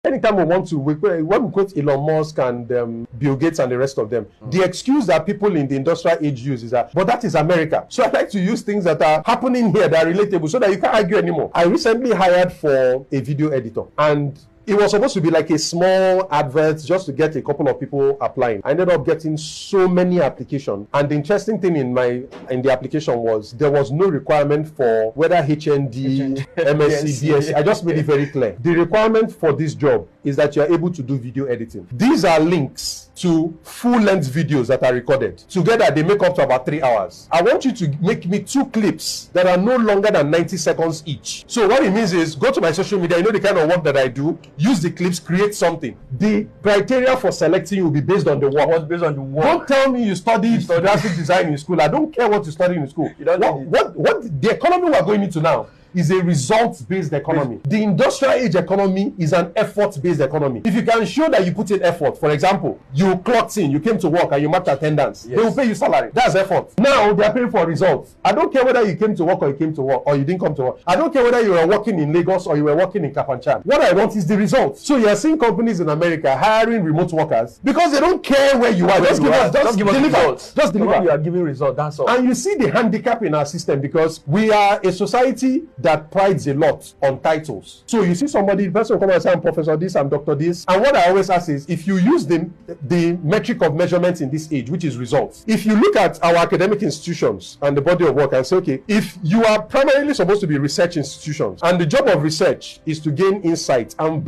Anytime we want to, when we quote Elon Musk and Bill Gates and the rest of them, the excuse that people in the industrial age use is that, but that is America. So I like to use things that are happening here that are relatable so that you can't argue anymore. I recently hired for a video editor, and it was supposed to be like a small advert just to get a couple of people applying. I ended up getting so many applications. And the interesting thing in the application was there was no requirement for whether HND, MSc, BSc. I just made it very clear. The requirement for this job is that you are able to do video editing. These are links to full-length videos that are recorded. Together, they make up to about 3 hours. I want you to make me 2 clips that are no longer than 90 seconds each. So what it means is, go to my social media, you know the kind of work that I do, use the clips, create something. The criteria for selecting will be based on the work. What's based on the work? Don't tell me you studied graphic design in school. I don't care what you studied in school. What the economy we are going into now is a results-based economy. The industrial age economy is an effort-based economy. If you can show that you put in effort, for example, you clocked in, you came to work and you marked attendance, they will pay you salary. That's effort. Now they are paying for results. I don't care whether you came to work or you came to work or you didn't come to work. I don't care whether you were working in Lagos or you were working in Kafanchan. What I want is the results. So you are seeing companies in America hiring remote workers because they don't care where you are. Just give us results. Just deliver. You are giving results. That's all. And you see the handicap in our system because we are a society that prides a lot on titles. So you see somebody, the person will come and say, I'm Professor this, I'm Doctor this. And what I always ask is, if you use the metric of measurement in this age, which is results, if you look at our academic institutions and the body of work and say, okay, if you are primarily supposed to be research institutions, and the job of research is to gain insight and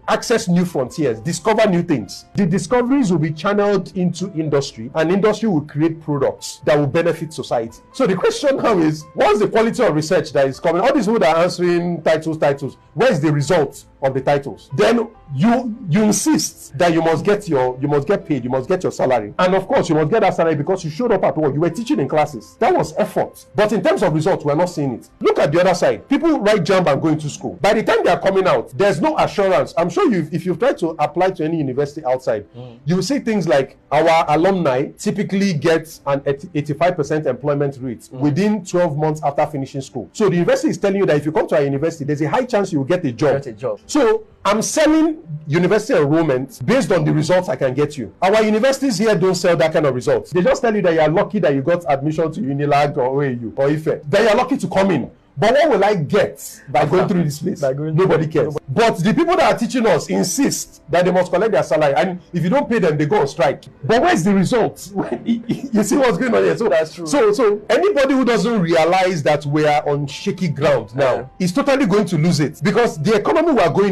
access new frontiers, discover new things. The discoveries will be channeled into industry, and industry will create products that will benefit society. So the question now is, what's the quality of research that is coming? All these people that are answering titles, where's the result of the titles? Then you insist that you must get paid, you must get your salary. And of course, you must get that salary because you showed up at work, you were teaching in classes. That was effort. But in terms of results, we're not seeing it. Look at the other side. People write JAMB and go into school. By the time they are coming out, there's no assurance. I'm sure if you've tried to apply to any university outside, you will see things like our alumni typically get an 85% employment rate within 12 months after finishing school. So the university is telling you that if you come to our university, there's a high chance you will get a job. So I'm selling university enrollment based on the results I can get you. Our universities here don't sell that kind of results. They just tell you that you are lucky that you got admission to Unilag or OAU or IFE. That you are lucky to come in. But what will I get by going through this place? Nobody cares. But the people that are teaching us insist that they must collect their salary, and if you don't pay them, they go on strike. But where's the result? You see what's going on here? So that's true. So anybody who doesn't realize that we are on shaky ground now is totally going to lose it, because the economy we are going